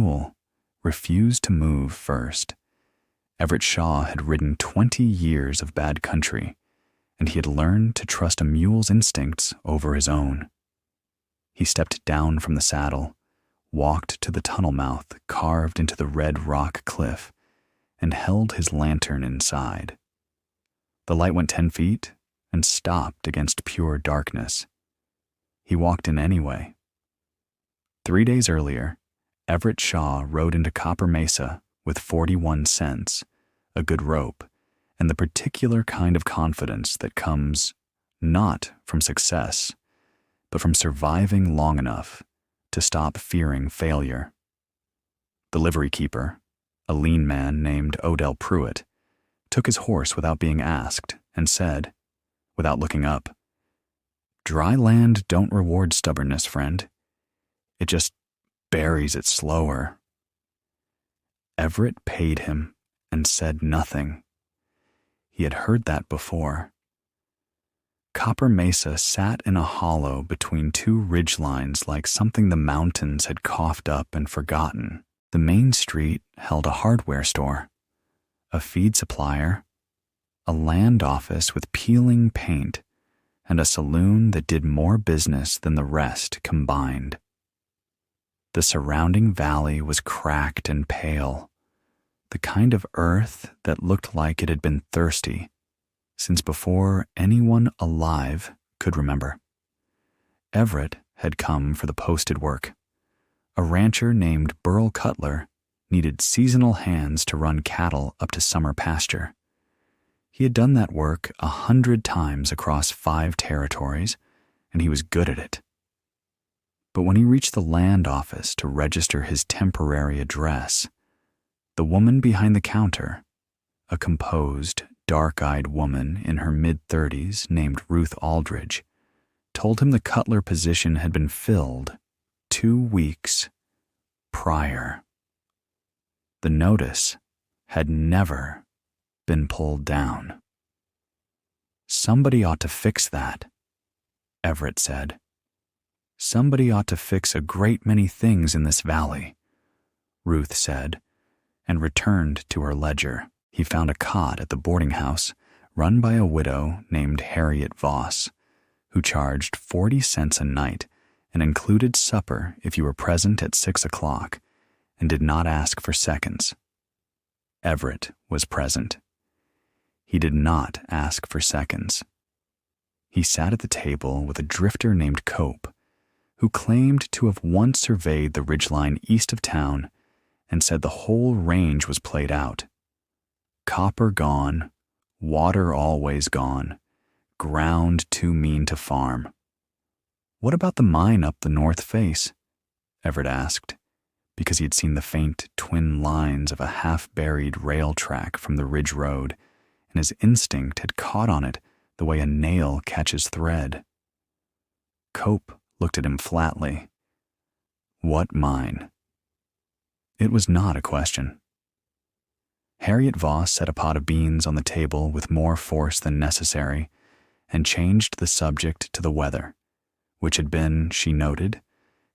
mule refused to move first. Everett Shaw had ridden 20 years of bad country, and he had learned to trust a mule's instincts over his own. He stepped down from the saddle, walked to the tunnel mouth carved into the red rock cliff, and held his lantern inside. The light went 10 feet and stopped against pure darkness. He walked in anyway. 3 days earlier, Everett Shaw rode into Copper Mesa with 41 cents, a good rope, and the particular kind of confidence that comes not from success, but from surviving long enough to stop fearing failure. The livery keeper, a lean man named Odell Pruitt, took his horse without being asked and said, without looking up, "Dry land don't reward stubbornness, friend. It just buries it slower." Everett paid him and said nothing. He had heard that before. Copper Mesa sat in a hollow between two ridgelines like something the mountains had coughed up and forgotten. The main street held a hardware store, a feed supplier, a land office with peeling paint, and a saloon that did more business than the rest combined. The surrounding valley was cracked and pale, the kind of earth that looked like it had been thirsty since before anyone alive could remember. Everett had come for the posted work. A rancher named Burl Cutler needed seasonal hands to run cattle up to summer pasture. He had done that work 100 times across 5 territories, and he was good at it. But when he reached the land office to register his temporary address, the woman behind the counter, a composed, dark-eyed woman in her mid-30s named Ruth Aldridge, told him the Cutler position had been filled 2 weeks prior. The notice had never been pulled down. "Somebody ought to fix that," Everett said. "Somebody ought to fix a great many things in this valley," Ruth said, and returned to her ledger. He found a cot at the boarding house run by a widow named Harriet Voss, who charged 40 cents a night and included supper if you were present at 6 o'clock and did not ask for seconds. Everett was present. He did not ask for seconds. He sat at the table with a drifter named Cope, who claimed to have once surveyed the ridgeline east of town and said the whole range was played out. Copper gone, water always gone, ground too mean to farm. "What about the mine up the north face?" Everett asked, because he had seen the faint twin lines of a half-buried rail track from the ridge road, and his instinct had caught on it the way a nail catches thread. Cope looked at him flatly. "What mine?" It was not a question. Harriet Voss set a pot of beans on the table with more force than necessary and changed the subject to the weather, which had been, she noted,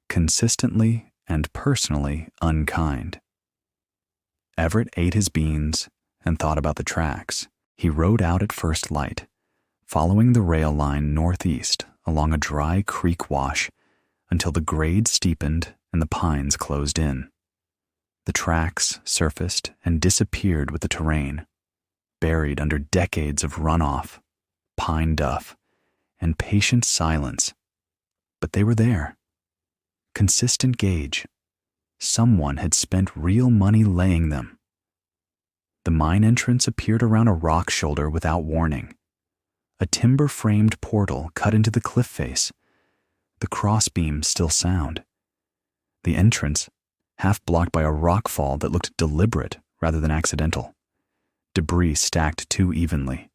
consistently and personally unkind. Everett ate his beans and thought about the tracks. He rode out at first light, following the rail line northeast along a dry creek wash until the grade steepened and the pines closed in. The tracks surfaced and disappeared with the terrain, buried under decades of runoff, pine duff, and patient silence. But they were there. Consistent gauge. Someone had spent real money laying them. The mine entrance appeared around a rock shoulder without warning. A timber-framed portal cut into the cliff face. The crossbeam still sound. The entrance half blocked by a rock fall that looked deliberate rather than accidental. Debris stacked too evenly.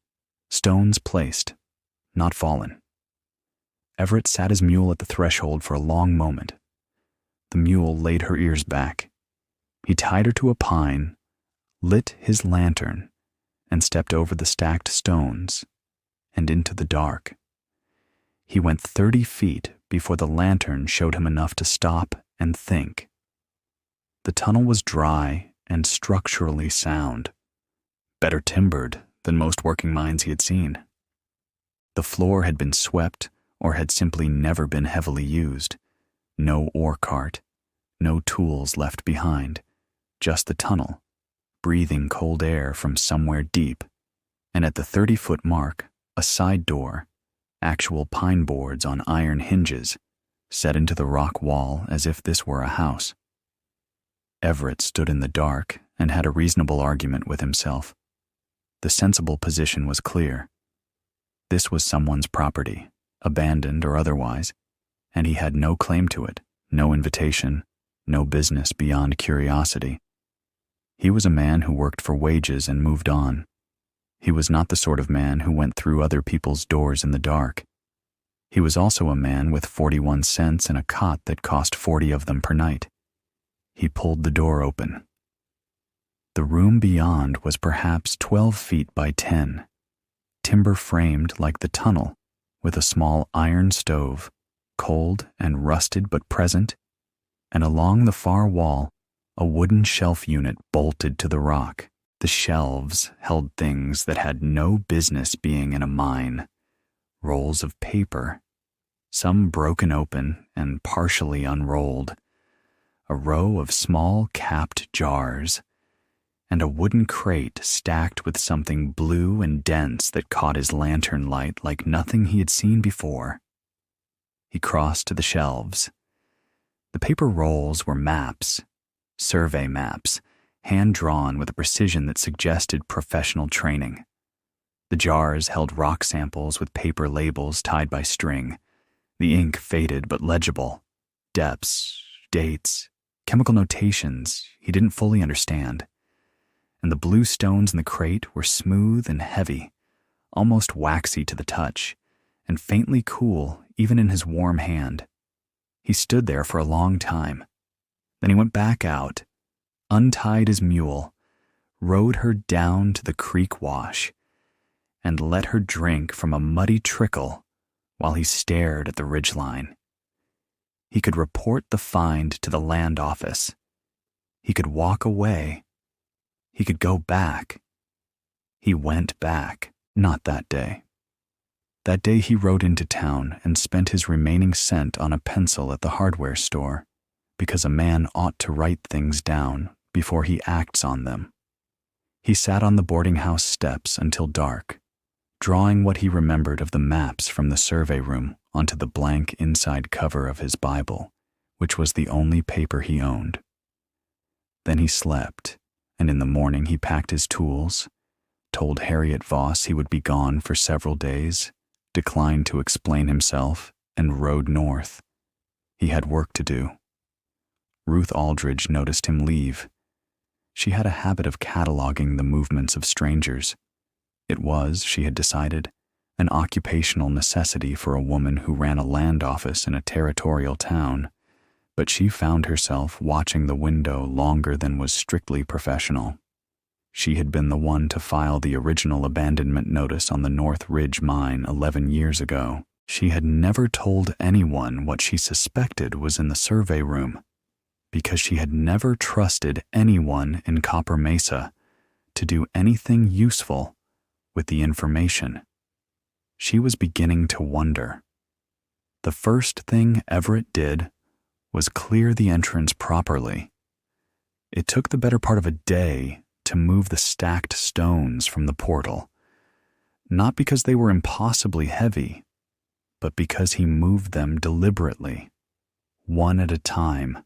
Stones placed, not fallen. Everett sat his mule at the threshold for a long moment. The mule laid her ears back. He tied her to a pine, lit his lantern, and stepped over the stacked stones and into the dark. He went 30 feet before the lantern showed him enough to stop and think. The tunnel was dry and structurally sound, better timbered than most working mines he had seen. The floor had been swept or had simply never been heavily used. No ore cart, no tools left behind, just the tunnel, breathing cold air from somewhere deep, and at the 30-foot mark, a side door, actual pine boards on iron hinges, set into the rock wall as if this were a house. Everett stood in the dark and had a reasonable argument with himself. The sensible position was clear. This was someone's property, abandoned or otherwise, and he had no claim to it, no invitation, no business beyond curiosity. He was a man who worked for wages and moved on. He was not the sort of man who went through other people's doors in the dark. He was also a man with 41 cents and a cot that cost 40 of them per night. He pulled the door open. The room beyond was perhaps 12 feet by 10, timber framed like the tunnel, with a small iron stove, cold and rusted but present, and along the far wall, a wooden shelf unit bolted to the rock. The shelves held things that had no business being in a mine. Rolls of paper, some broken open and partially unrolled, a row of small capped jars, and a wooden crate stacked with something blue and dense that caught his lantern light like nothing he had seen before. He crossed to the shelves. The paper rolls were maps, survey maps, hand-drawn with a precision that suggested professional training. The jars held rock samples with paper labels tied by string, the ink faded but legible, depths, dates, chemical notations he didn't fully understand. And the blue stones in the crate were smooth and heavy, almost waxy to the touch, and faintly cool even in his warm hand. He stood there for a long time. Then he went back out, untied his mule, rode her down to the creek wash, and let her drink from a muddy trickle while he stared at the ridgeline. He could report the find to the land office. He could walk away. He could go back. He went back, not that day. That day he rode into town and spent his remaining cent on a pencil at the hardware store, because a man ought to write things down before he acts on them. He sat on the boarding house steps until dark, drawing what he remembered of the maps from the survey room onto the blank inside cover of his Bible, which was the only paper he owned. Then he slept, and in the morning he packed his tools, told Harriet Voss he would be gone for several days, declined to explain himself, and rode north. He had work to do. Ruth Aldridge noticed him leave. She had a habit of cataloging the movements of strangers. It was, she had decided, an occupational necessity for a woman who ran a land office in a territorial town, but she found herself watching the window longer than was strictly professional. She had been the one to file the original abandonment notice on the North Ridge mine 11 years ago. She had never told anyone what she suspected was in the survey room, because she had never trusted anyone in Copper Mesa to do anything useful with the information. She was beginning to wonder. The first thing Everett did was clear the entrance properly. It took the better part of a day to move the stacked stones from the portal, not because they were impossibly heavy, but because he moved them deliberately, one at a time,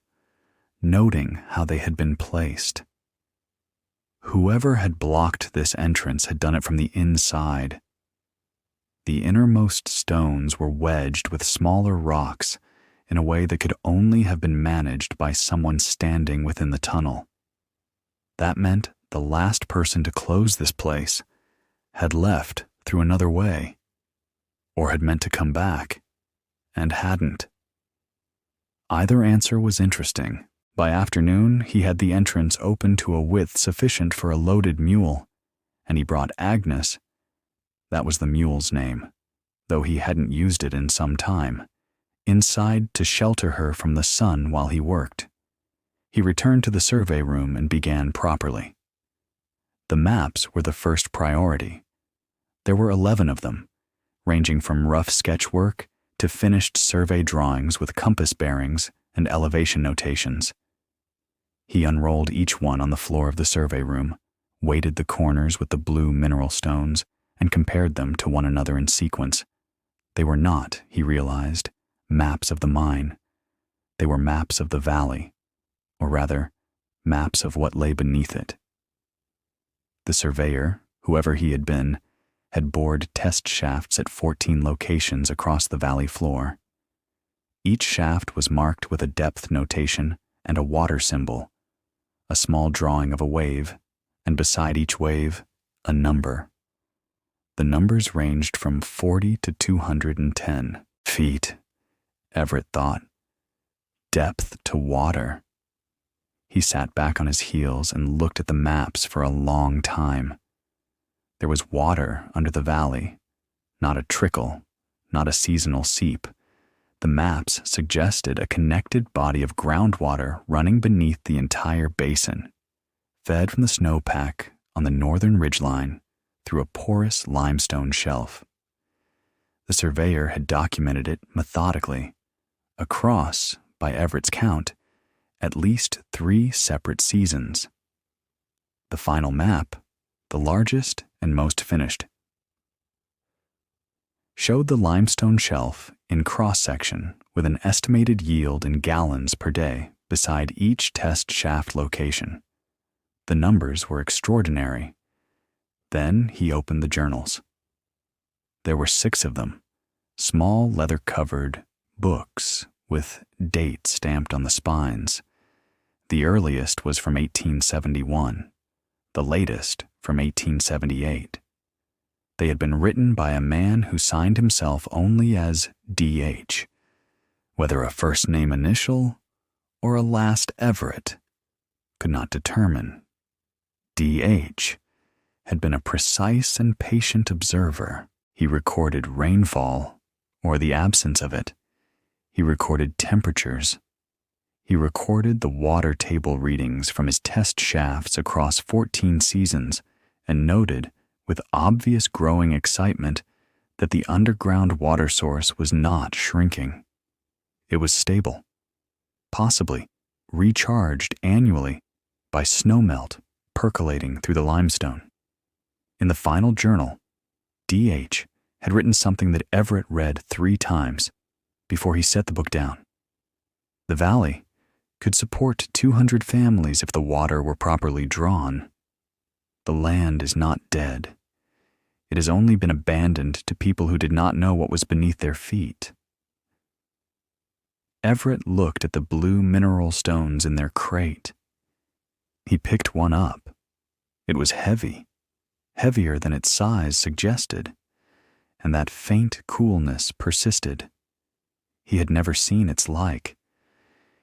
noting how they had been placed. Whoever had blocked this entrance had done it from the inside. The innermost stones were wedged with smaller rocks in a way that could only have been managed by someone standing within the tunnel. That meant the last person to close this place had left through another way, or had meant to come back, and hadn't. Either answer was interesting. By afternoon, he had the entrance open to a width sufficient for a loaded mule, and he brought Agnes, that was the mule's name, though he hadn't used it in some time, inside to shelter her from the sun while he worked. He returned to the survey room and began properly. The maps were the first priority. There were 11 of them, ranging from rough sketch work to finished survey drawings with compass bearings and elevation notations. He unrolled each one on the floor of the survey room, weighted the corners with the blue mineral stones, and compared them to one another in sequence. They were not, he realized, maps of the mine. They were maps of the valley, or rather, maps of what lay beneath it. The surveyor, whoever he had been, had bored test shafts at 14 locations across the valley floor. Each shaft was marked with a depth notation and a water symbol, a small drawing of a wave, and beside each wave, a number. The numbers ranged from 40 to 210 feet, Everett thought. Depth to water. He sat back on his heels and looked at the maps for a long time. There was water under the valley, not a trickle, not a seasonal seep. The maps suggested a connected body of groundwater running beneath the entire basin, fed from the snowpack on the northern ridgeline through a porous limestone shelf. The surveyor had documented it methodically, across, by Everett's count, at least 3 separate seasons. The final map, the largest and most finished, showed the limestone shelf in cross-section with an estimated yield in gallons per day beside each test shaft location. The numbers were extraordinary. Then he opened the journals. There were 6 of them, small leather-covered books with dates stamped on the spines. The earliest was from 1871, the latest from 1878. They had been written by a man who signed himself only as D.H., whether a first-name initial or a last Everett, could not determine. D.H. had been a precise and patient observer. He recorded rainfall, or the absence of it. He recorded temperatures. He recorded the water table readings from his test shafts across 14 seasons and noted, with obvious growing excitement, that the underground water source was not shrinking. It was stable, possibly recharged annually by snowmelt percolating through the limestone. In the final journal, D.H. had written something that Everett read 3 times before he set the book down. The valley could support 200 families if the water were properly drawn. The land is not dead. It has only been abandoned to people who did not know what was beneath their feet. Everett looked at the blue mineral stones in their crate. He picked one up. It was heavy, heavier than its size suggested, and that faint coolness persisted. He had never seen its like.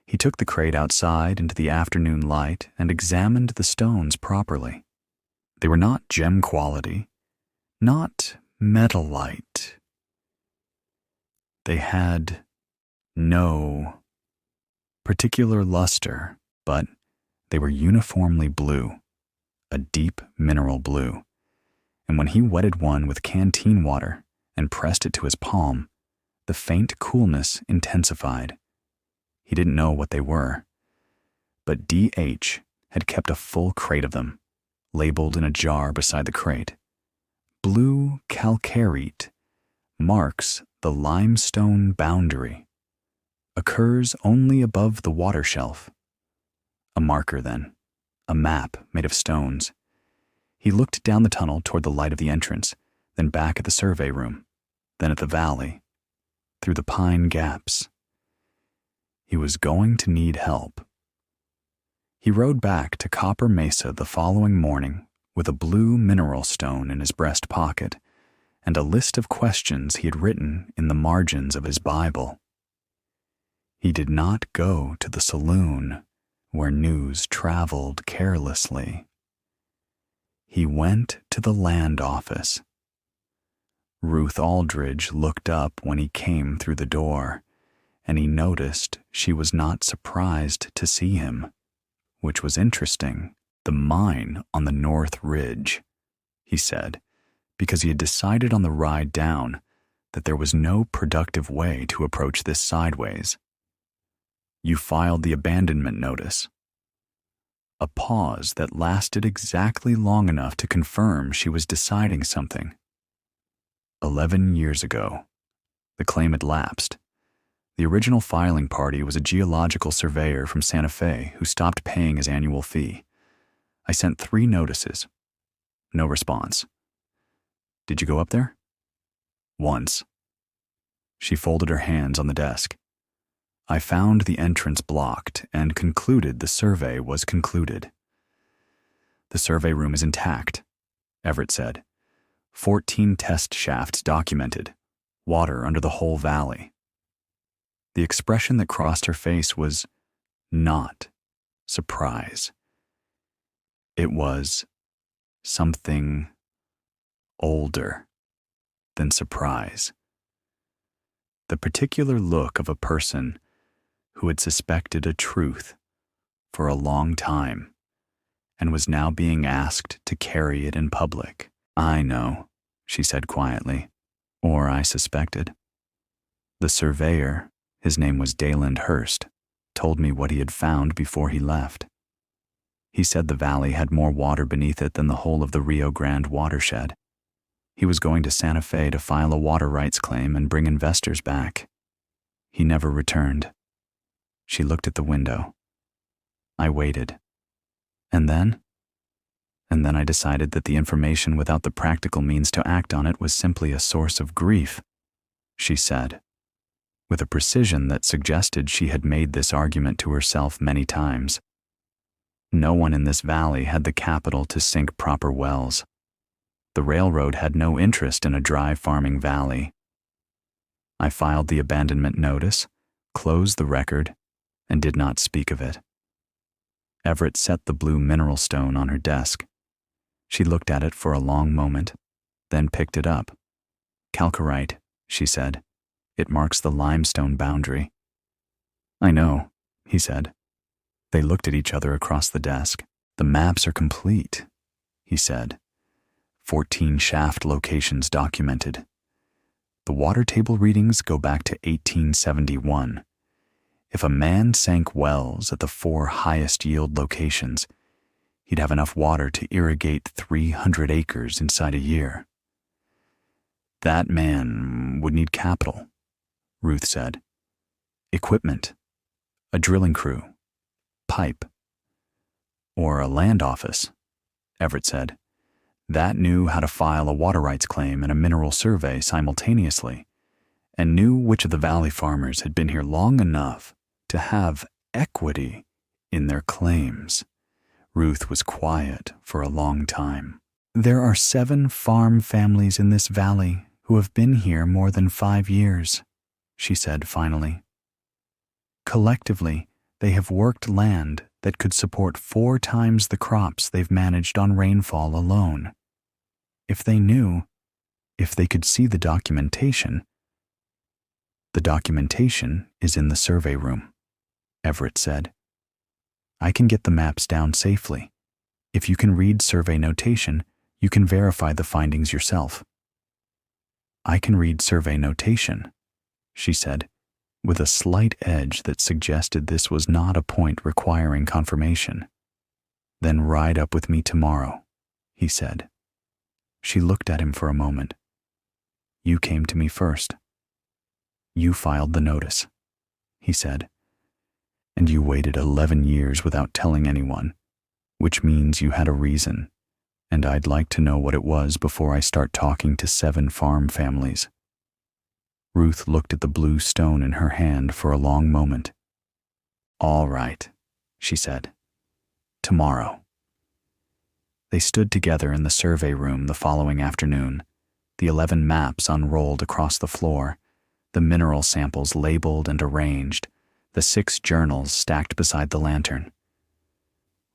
He took the crate outside into the afternoon light and examined the stones properly. They were not gem quality, not metallite. They had no particular luster, but they were uniformly blue, a deep mineral blue, and when he wetted one with canteen water and pressed it to his palm, the faint coolness intensified. He didn't know what they were, but D.H. had kept a full crate of them, labeled in a jar beside the crate. Blue calcarite marks the limestone boundary, occurs only above the water shelf. A marker, then, a map made of stones. He looked down the tunnel toward the light of the entrance, then back at the survey room, then at the valley, through the pine gaps. He was going to need help. He rode back to Copper Mesa the following morning with a blue mineral stone in his breast pocket and a list of questions he had written in the margins of his Bible. He did not go to the saloon where news traveled carelessly. He went to the land office. Ruth Aldridge looked up when he came through the door, and he noticed she was not surprised to see him. which was interesting. The mine on the North Ridge, he said, because he had decided on the ride down that there was no productive way to approach this sideways. You filed the abandonment notice. A pause that lasted exactly long enough to confirm she was deciding something. 11 years ago, the claim had lapsed. The original filing party was a geological surveyor from Santa Fe who stopped paying his annual fee. I sent 3 notices. No response. Did you go up there? Once. She folded her hands on the desk. I found the entrance blocked and concluded the survey was concluded. The survey room is intact, Everett said. 14 test shafts documented, water under the whole valley. The expression that crossed her face was not surprise. It was something older than surprise. The particular look of a person who had suspected a truth for a long time and was now being asked to carry it in public. I know, she said quietly, or I suspected. The surveyor, his name was Dayland Hurst, told me what he had found before he left. He said the valley had more water beneath it than the whole of the Rio Grande watershed. He was going to Santa Fe to file a water rights claim and bring investors back. He never returned. She looked at the window. I waited. And then I decided that the information without the practical means to act on it was simply a source of grief, she said, with a precision that suggested she had made this argument to herself many times. No one in this valley had the capital to sink proper wells. The railroad had no interest in a dry farming valley. I filed the abandonment notice, closed the record, and did not speak of it. Everett set the blue mineral stone on her desk. She looked at it for a long moment, then picked it up. Calcarite, she said. It marks the limestone boundary. I know, he said. They looked at each other across the desk. The maps are complete, he said. 14 shaft locations documented. The water table readings go back to 1871. If a man sank wells at the 4 highest yield locations, he'd have enough water to irrigate 300 acres inside a year. That man would need capital, Ruth said. Equipment, a drilling crew, pipe, or a land office, Everett said. That knew how to file a water rights claim and a mineral survey simultaneously, and knew which of the valley farmers had been here long enough to have equity in their claims. Ruth was quiet for a long time. There are 7 farm families in this valley who have been here more than 5 years, she said finally. Collectively, they have worked land that could support 4 times the crops they've managed on rainfall alone. If they knew, if they could see the documentation is in the survey room, Everett said. I can get the maps down safely. If you can read survey notation, you can verify the findings yourself. I can read survey notation, she said, with a slight edge that suggested this was not a point requiring confirmation. Then ride up with me tomorrow, he said. She looked at him for a moment. You came to me first. You filed the notice, he said. And you waited 11 years without telling anyone, which means you had a reason, and I'd like to know what it was before I start talking to 7 farm families. Ruth looked at the blue stone in her hand for a long moment. All right, she said. Tomorrow. They stood together in the survey room the following afternoon, the 11 maps unrolled across the floor, the mineral samples labeled and arranged, the 6 journals stacked beside the lantern.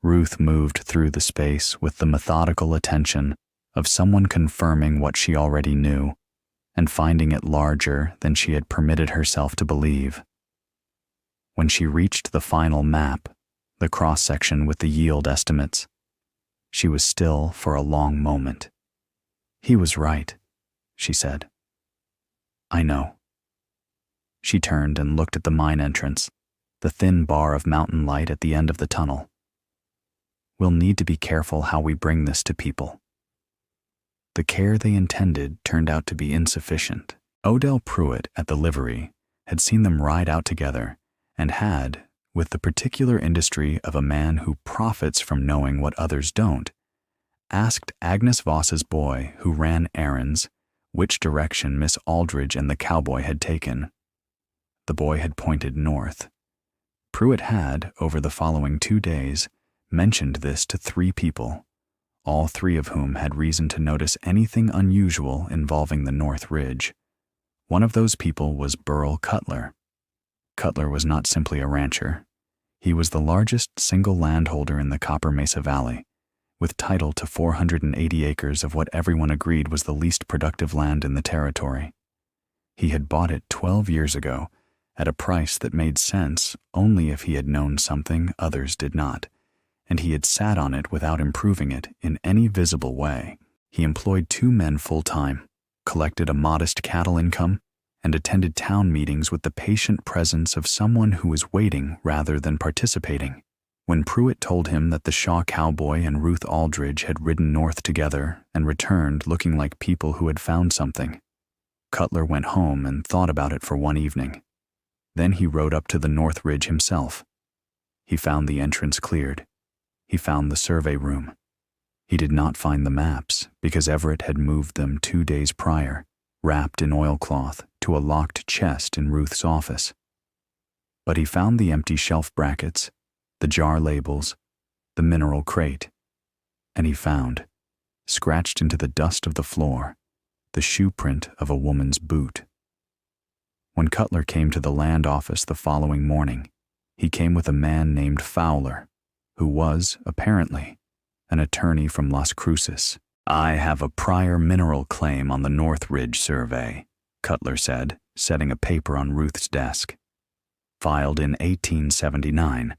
Ruth moved through the space with the methodical attention of someone confirming what she already knew and finding it larger than she had permitted herself to believe. When she reached the final map, the cross-section with the yield estimates. She was still for a long moment. "He was right," she said. "I know." She turned and looked at the mine entrance, the thin bar of mountain light at the end of the tunnel. "We'll need to be careful how we bring this to people." The care they intended turned out to be insufficient. Odell Pruitt at the livery had seen them ride out together and had, with the particular industry of a man who profits from knowing what others don't, asked Agnes Voss's boy who ran errands which direction Miss Aldridge and the cowboy had taken. The boy had pointed north. Pruitt had, over the following 2 days, mentioned this to 3 people, all 3 of whom had reason to notice anything unusual involving the North Ridge. One of those people was Burl Cutler. Cutler was not simply a rancher. He was the largest single landholder in the Copper Mesa Valley, with title to 480 acres of what everyone agreed was the least productive land in the territory. He had bought it 12 years ago at a price that made sense only if he had known something others did not, and he had sat on it without improving it in any visible way. He employed 2 men full-time, collected a modest cattle income, and attended town meetings with the patient presence of someone who was waiting rather than participating. When Pruitt told him that the Shaw cowboy and Ruth Aldridge had ridden north together and returned looking like people who had found something, Cutler went home and thought about it for one evening. Then he rode up to the North Ridge himself. He found the entrance cleared. He found the survey room. He did not find the maps because Everett had moved them 2 days prior, wrapped in oilcloth, to a locked chest in Ruth's office. But he found the empty shelf brackets, the jar labels, the mineral crate, and he found, scratched into the dust of the floor, the shoe print of a woman's boot. When Cutler came to the land office the following morning, he came with a man named Fowler, who was, apparently, an attorney from Las Cruces. "I have a prior mineral claim on the North Ridge survey," Cutler said, setting a paper on Ruth's desk. "Filed in 1879,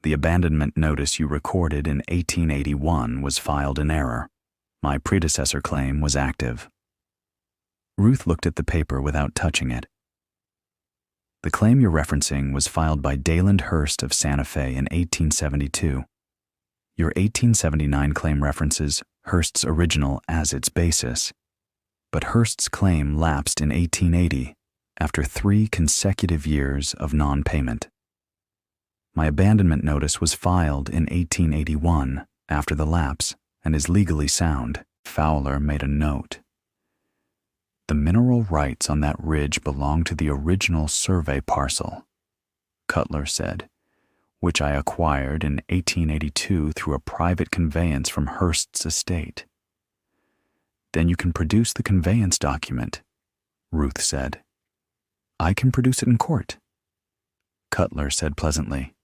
the abandonment notice you recorded in 1881 was filed in error. My predecessor claim was active." Ruth looked at the paper without touching it. "The claim you're referencing was filed by Dayland Hurst of Santa Fe in 1872. Your 1879 claim references Hurst's original as its basis, but Hurst's claim lapsed in 1880 after 3 consecutive years of non-payment. My abandonment notice was filed in 1881 after the lapse and is legally sound." Fowler made a note. "The mineral rights on that ridge belong to the original survey parcel," Cutler said, "which I acquired in 1882 through a private conveyance from Hurst's estate." "Then you can produce the conveyance document," Ruth said. "I can produce it in court," Cutler said pleasantly.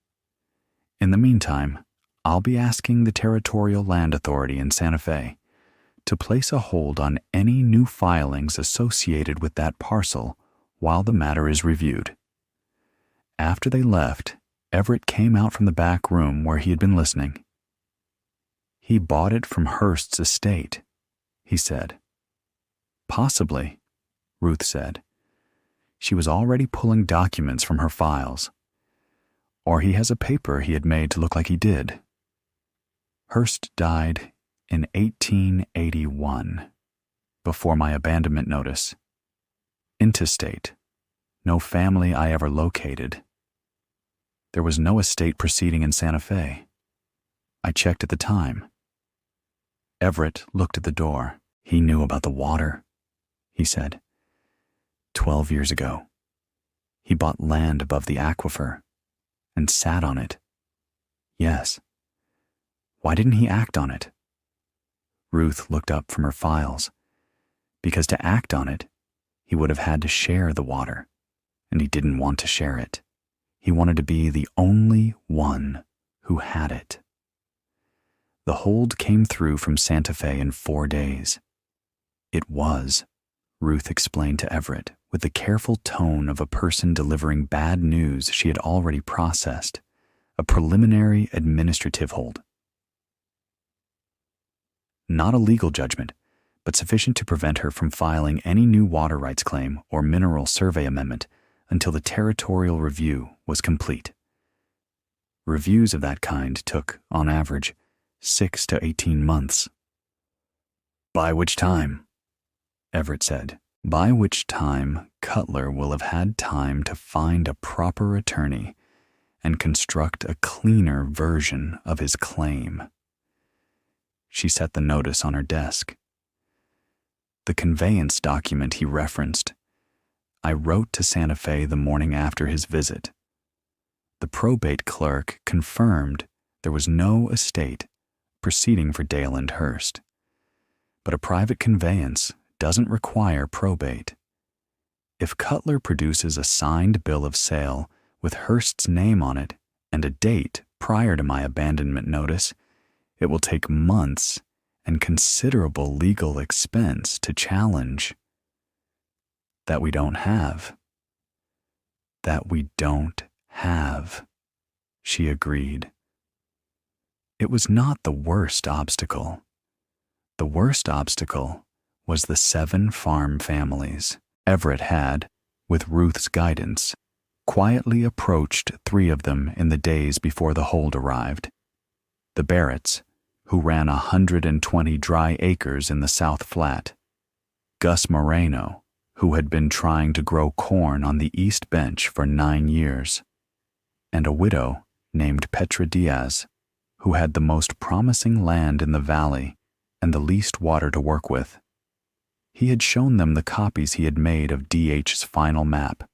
"In the meantime, I'll be asking the Territorial Land Authority in Santa Fe to place a hold on any new filings associated with that parcel while the matter is reviewed." After they left, Everett came out from the back room where he had been listening. "He bought it from Hurst's estate," he said. "Possibly," Ruth said. She was already pulling documents from her files. "Or he has a paper he had made to look like he did. Hurst died in 1881, before my abandonment notice. Intestate. No family I ever located. There was no estate proceeding in Santa Fe. I checked at the time." Everett looked at the door. "He knew about the water," he said. 12 years ago. He bought land above the aquifer and sat on it. Yes. Why didn't he act on it?" Ruth looked up from her files. "Because to act on it, he would have had to share the water, and he didn't want to share it. He wanted to be the only one who had it." The hold came through from Santa Fe in 4 days. It was, Ruth explained to Everett with the careful tone of a person delivering bad news she had already processed, a preliminary administrative hold. Not a legal judgment, but sufficient to prevent her from filing any new water rights claim or mineral survey amendment until the territorial review was complete. Reviews of that kind took, on average, 6 to 18 months. "By which time," Everett said, "by which time Cutler will have had time to find a proper attorney and construct a cleaner version of his claim." She set the notice on her desk. The conveyance document he referenced. "I wrote to Santa Fe the morning after his visit. The probate clerk confirmed there was no estate proceeding for Dale and Hurst. But a private conveyance doesn't require probate. If Cutler produces a signed bill of sale with Hurst's name on it and a date prior to my abandonment notice, it will take months and considerable legal expense to challenge. That we don't have. That we don't have, she agreed. It was not the worst obstacle. The worst obstacle was the 7 farm families. Everett had, with Ruth's guidance, quietly approached 3 of them in the days before the hold arrived. The Barretts, who ran 120 dry acres in the South Flat. Gus Moreno, who had been trying to grow corn on the East Bench for 9 years. And a widow named Petra Diaz, who had the most promising land in the valley and the least water to work with. He had shown them the copies he had made of DH's final map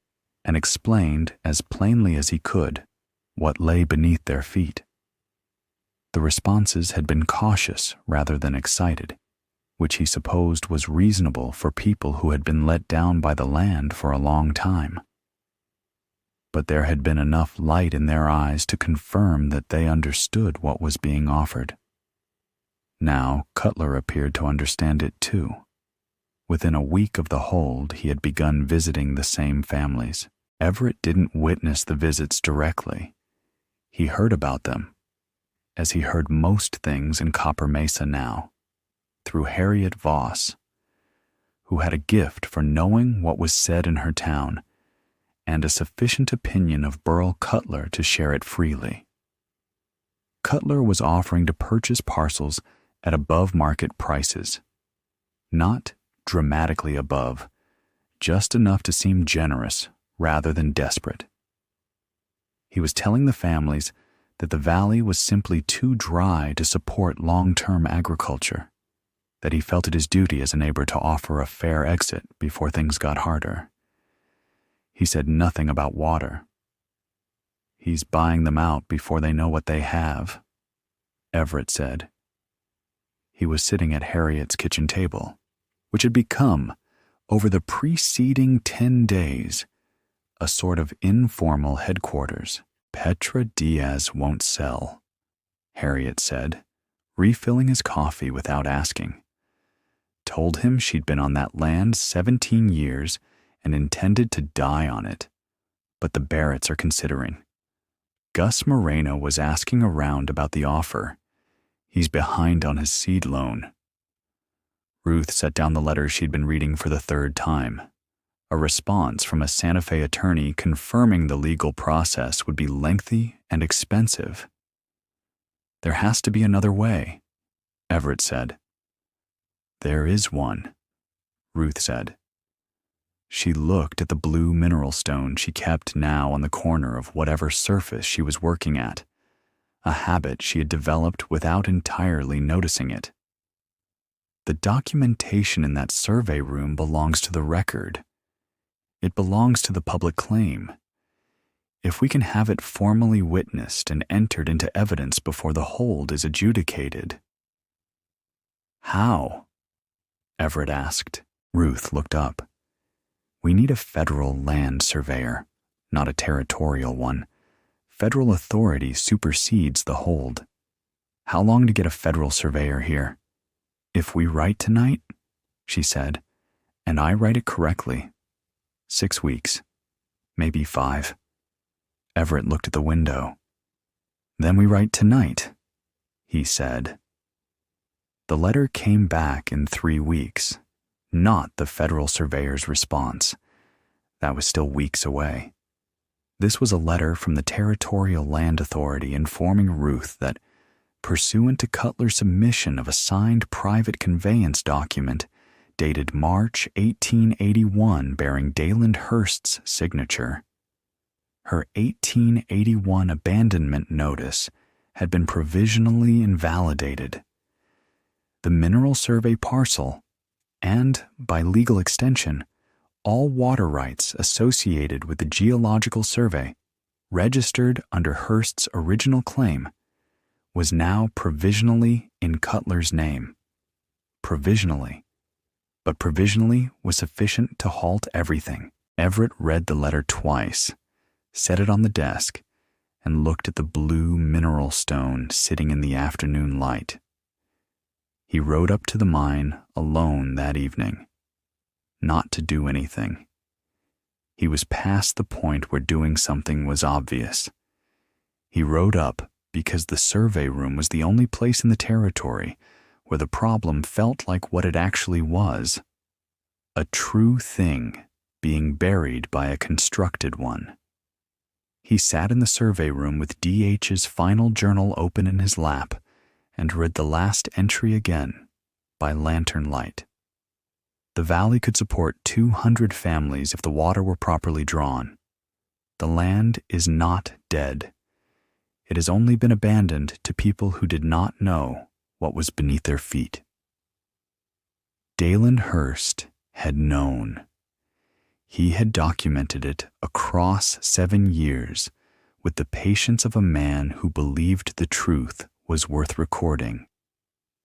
and explained as plainly as he could what lay beneath their feet. The responses had been cautious rather than excited, which he supposed was reasonable for people who had been let down by the land for a long time. But there had been enough light in their eyes to confirm that they understood what was being offered. Now Cutler appeared to understand it too. Within a week of the hold, he had begun visiting the same families. Everett didn't witness the visits directly. He heard about them, as he heard most things in Copper Mesa now, through Harriet Voss, who had a gift for knowing what was said in her town and a sufficient opinion of Burl Cutler to share it freely. Cutler was offering to purchase parcels at above-market prices, not dramatically above, just enough to seem generous rather than desperate. He was telling the families that the valley was simply too dry to support long-term agriculture, that he felt it his duty as a neighbor to offer a fair exit before things got harder. He said nothing about water. "He's buying them out before they know what they have," Everett said. He was sitting at Harriet's kitchen table, which had become, over the preceding 10 days, a sort of informal headquarters. "Petra Diaz won't sell," Harriet said, refilling his coffee without asking. "Told him she'd been on that land 17 years and intended to die on it, but the Barretts are considering. Gus Moreno was asking around about the offer. He's behind on his seed loan." Ruth set down the letter she'd been reading for the 3rd time, a response from a Santa Fe attorney confirming the legal process would be lengthy and expensive. "There has to be another way," Everett said. "There is one," Ruth said. She looked at the blue mineral stone she kept now on the corner of whatever surface she was working at, a habit she had developed without entirely noticing it. "The documentation in that survey room belongs to the record. It belongs to the public claim. If we can have it formally witnessed and entered into evidence before the hold is adjudicated." "How?" Everett asked. Ruth looked up. "We need a federal land surveyor, not a territorial one. Federal authority supersedes the hold. How long to get a federal surveyor here? If we write tonight," she said, "and I write it correctly, 6 weeks, maybe 5. Everett looked at the window. "Then we write tonight," he said. The letter came back in 3 weeks, not the federal surveyor's response. That was still weeks away. This was a letter from the Territorial Land Authority informing Ruth that, pursuant to Cutler's submission of a signed private conveyance document dated March 1881 bearing Dayland Hurst's signature, her 1881 abandonment notice had been provisionally invalidated. The mineral survey parcel, and, by legal extension, all water rights associated with the geological survey, registered under Hurst's original claim, was now provisionally in Cutler's name. Provisionally. But provisionally was sufficient to halt everything. Everett read the letter twice, set it on the desk, and looked at the blue mineral stone sitting in the afternoon light. He rode up to the mine alone that evening, not to do anything. He was past the point where doing something was obvious. He rode up because the survey room was the only place in the territory where the problem felt like what it actually was, a true thing being buried by a constructed one. He sat in the survey room with D.H.'s final journal open in his lap and read the last entry again by lantern light. The valley could support 200 families if the water were properly drawn. The land is not dead. It has only been abandoned to people who did not know what was beneath their feet. Dayland Hurst had known. He had documented it across 7 years with the patience of a man who believed the truth was worth recording,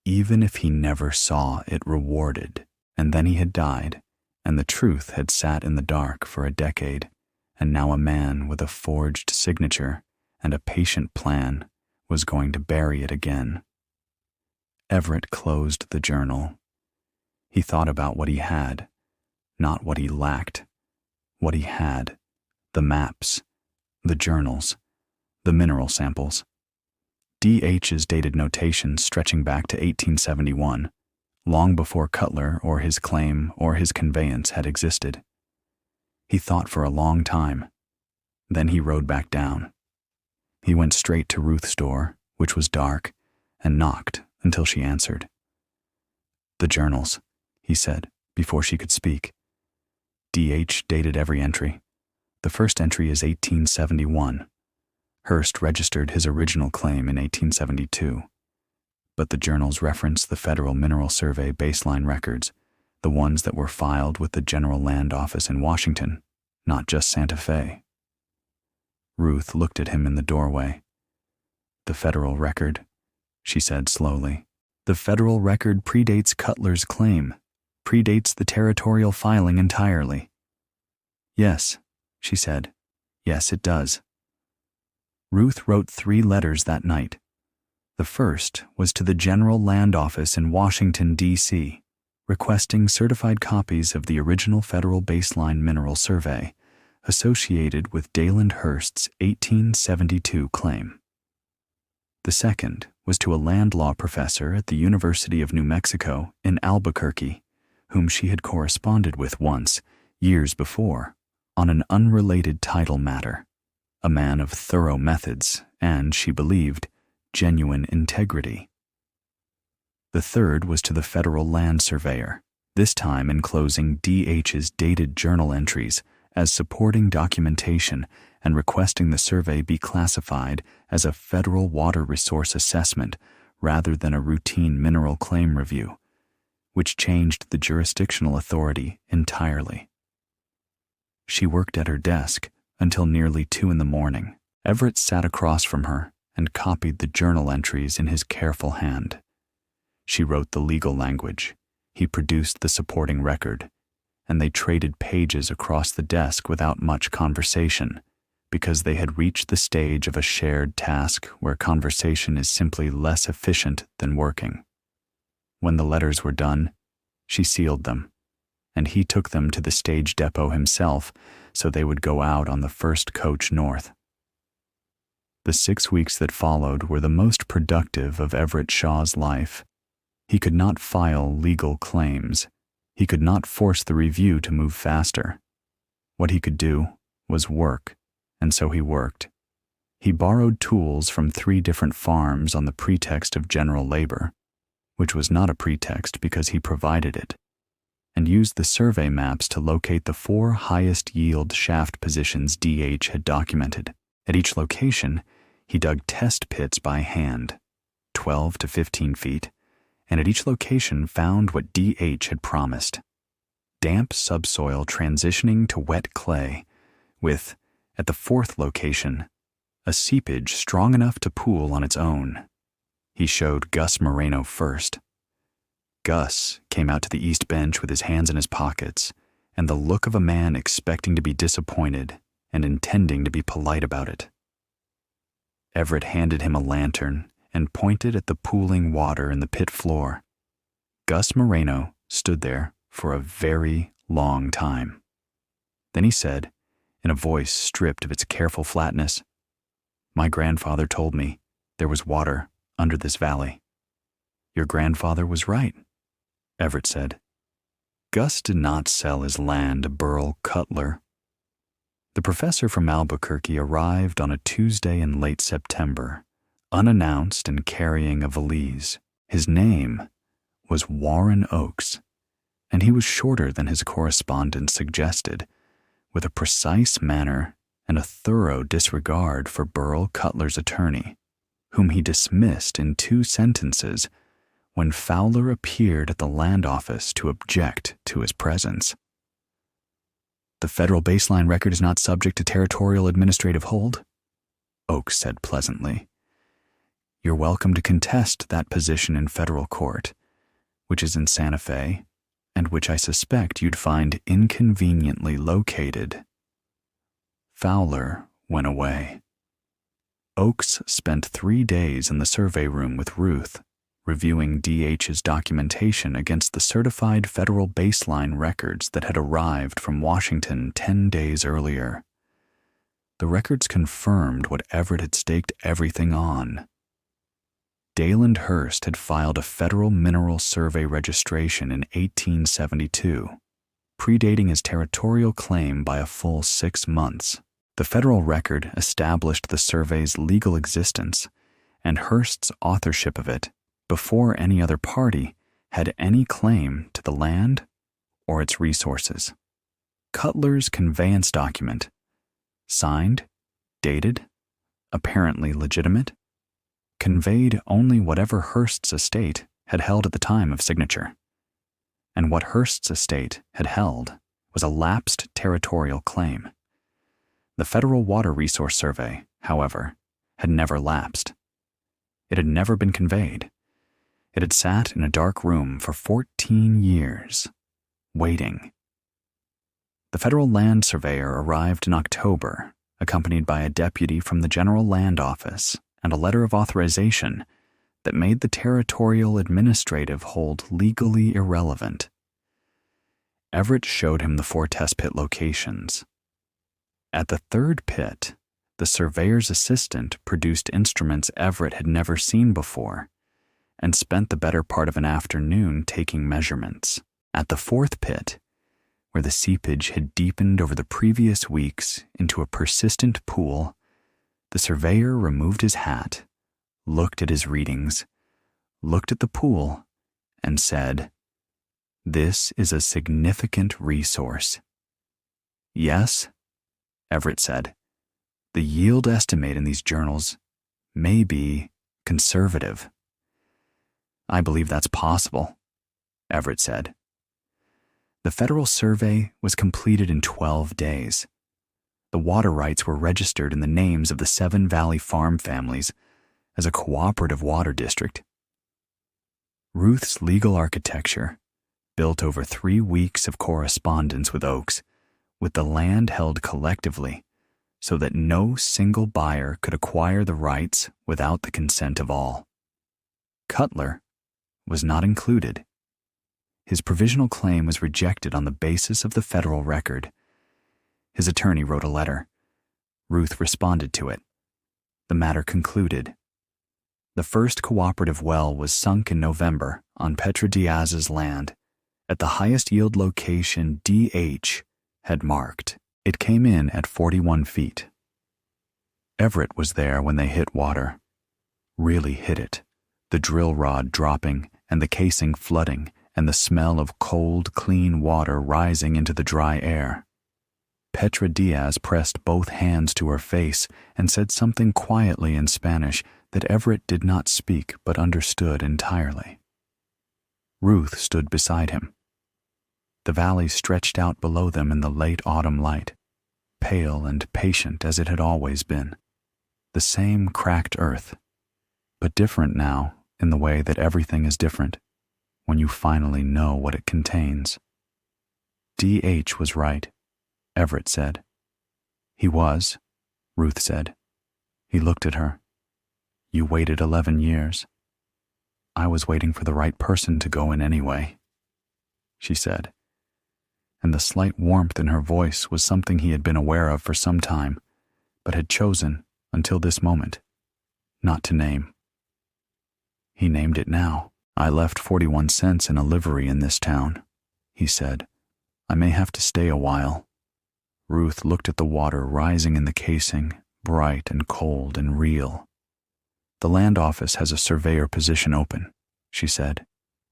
even if he never saw it rewarded. And then he had died, and the truth had sat in the dark for a decade, and now a man with a forged signature and a patient plan was going to bury it again. Everett closed the journal. He thought about what he had, not what he lacked. What he had, the maps, the journals, the mineral samples. D.H.'s dated notations stretching back to 1871, long before Cutler or his claim or his conveyance had existed. He thought for a long time. Then he rode back down. He went straight to Ruth's door, which was dark, and knocked until she answered. "The journals," he said, before she could speak. D.H. dated every entry. The first entry is 1871. Hurst registered his original claim in 1872. But the journals reference the Federal Mineral Survey baseline records, the ones that were filed with the General Land Office in Washington, not just Santa Fe. Ruth looked at him in the doorway. "The federal record," she said slowly. "The federal record predates Cutler's claim, predates the territorial filing entirely." "Yes," she said. "Yes, it does." Ruth wrote 3 letters that night. The first was to the General Land Office in Washington, D.C., requesting certified copies of the original federal baseline mineral survey associated with Dayland Hurst's 1872 claim. The second was to a land law professor at the University of New Mexico in Albuquerque, whom she had corresponded with once, years before, on an unrelated title matter, a man of thorough methods and, she believed, genuine integrity. The third was to the federal land surveyor, this time enclosing D.H.'s dated journal entries as supporting documentation and requesting the survey be classified as a federal water resource assessment rather than a routine mineral claim review, which changed the jurisdictional authority entirely. She worked at her desk until nearly 2 a.m. Everett sat across from her and copied the journal entries in his careful hand. She wrote the legal language. He produced the supporting record, and they traded pages across the desk without much conversation, because they had reached the stage of a shared task where conversation is simply less efficient than working. When the letters were done, she sealed them, and he took them to the stage depot himself so they would go out on the first coach north. The 6 weeks that followed were the most productive of Everett Shaw's life. He could not file legal claims. He could not force the review to move faster. What he could do was work, and so he worked. He borrowed tools from 3 different farms on the pretext of general labor, which was not a pretext because he provided it, and used the survey maps to locate the 4 highest yield shaft positions DH had documented. At each location, he dug test pits by hand, 12 to 15 feet, and at each location found what DH had promised: damp subsoil transitioning to wet clay, with, at the 4th location, a seepage strong enough to pool on its own. He showed Gus Moreno first. Gus came out to the east bench with his hands in his pockets and the look of a man expecting to be disappointed and intending to be polite about it. Everett handed him a lantern and pointed at the pooling water in the pit floor. Gus Moreno stood there for a very long time. Then he said, in a voice stripped of its careful flatness, "My grandfather told me there was water under this valley." "Your grandfather was right," Everett said. Gus did not sell his land to Burl Cutler. The professor from Albuquerque arrived on a Tuesday in late September, unannounced and carrying a valise. His name was Warren Oakes, and he was shorter than his correspondence suggested, with a precise manner and a thorough disregard for Burl Cutler's attorney, whom he dismissed in 2 sentences when Fowler appeared at the land office to object to his presence. "The federal baseline record is not subject to territorial administrative hold," Oakes said pleasantly. "You're welcome to contest that position in federal court, which is in Santa Fe, and which I suspect you'd find inconveniently located." Fowler went away. Oakes spent 3 days in the survey room with Ruth, reviewing DH's documentation against the certified federal baseline records that had arrived from Washington 10 days earlier. The records confirmed what Everett had staked everything on. Dale and Hurst had filed a federal mineral survey registration in 1872, predating his territorial claim by a full 6 months. The federal record established the survey's legal existence and Hurst's authorship of it before any other party had any claim to the land or its resources. Cutler's conveyance document, signed, dated, apparently legitimate, conveyed only whatever Hurst's estate had held at the time of signature. And what Hurst's estate had held was a lapsed territorial claim. The Federal Water Resource Survey, however, had never lapsed. It had never been conveyed. It had sat in a dark room for 14 years, waiting. The federal land surveyor arrived in October, accompanied by a deputy from the General Land Office and a letter of authorization that made the territorial administrative hold legally irrelevant. Everett showed him the 4 test pit locations. At the 3rd pit, the surveyor's assistant produced instruments Everett had never seen before and spent the better part of an afternoon taking measurements. At the 4th pit, where the seepage had deepened over the previous weeks into a persistent pool, the surveyor removed his hat, looked at his readings, looked at the pool, and said, "This is a significant resource." "Yes," Everett said, "the yield estimate in these journals may be conservative." "I believe that's possible," Everett said. The federal survey was completed in 12 days. The water rights were registered in the names of the 7 Valley farm families as a cooperative water district. Ruth's legal architecture, built over 3 weeks of correspondence with Oakes, with the land held collectively so that no single buyer could acquire the rights without the consent of all. Cutler was not included. His provisional claim was rejected on the basis of the federal record. His attorney wrote a letter. Ruth responded to it. the matter concluded. The first cooperative well was sunk in November on Petra Diaz's land, at the highest yield location DH had marked. It came in at 41 feet. Everett was there when they hit water. Really hit it, the drill rod dropping and the casing flooding and the smell of cold, clean water rising into the dry air. Petra Diaz pressed both hands to her face and said something quietly in Spanish that Everett did not speak but understood entirely. Ruth stood beside him. The valley stretched out below them in the late autumn light, pale and patient as it had always been. The same cracked earth, but different now in the way that everything is different when you finally know what it contains. D.H. was right, Everett said. He was, Ruth said. He looked at her. You waited 11 years. I was waiting for the right person to go in anyway, she said. And the slight warmth in her voice was something he had been aware of for some time, but had chosen, until this moment, not to name. He named it now. I left 41 cents in a livery in this town, he said. I may have to stay a while. Ruth looked at the water rising in the casing, bright and cold and real. The land office has a surveyor position open, she said.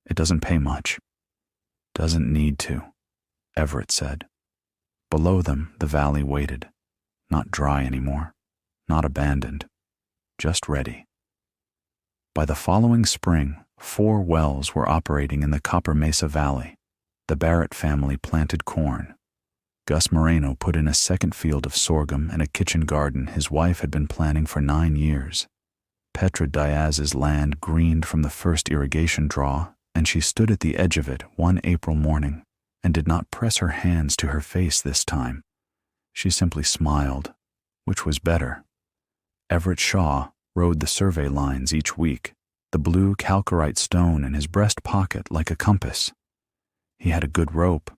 It doesn't pay much. Doesn't need to, Everett said. Below them, the valley waited, not dry anymore, not abandoned, just ready. By the following spring, 4 wells were operating in the Copper Mesa Valley. The Barrett family planted corn. Gus Moreno put in a second field of sorghum and a kitchen garden his wife had been planning for 9 years. Petra Diaz's land greened from the first irrigation draw, and she stood at the edge of it one April morning and did not press her hands to her face this time. She simply smiled, which was better. Everett Shaw rode the survey lines each week, the blue calcarite stone in his breast pocket like a compass. He had a good rope,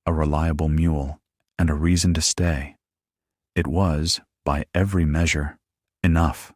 a reliable mule, and a reason to stay. It was, by every measure, enough.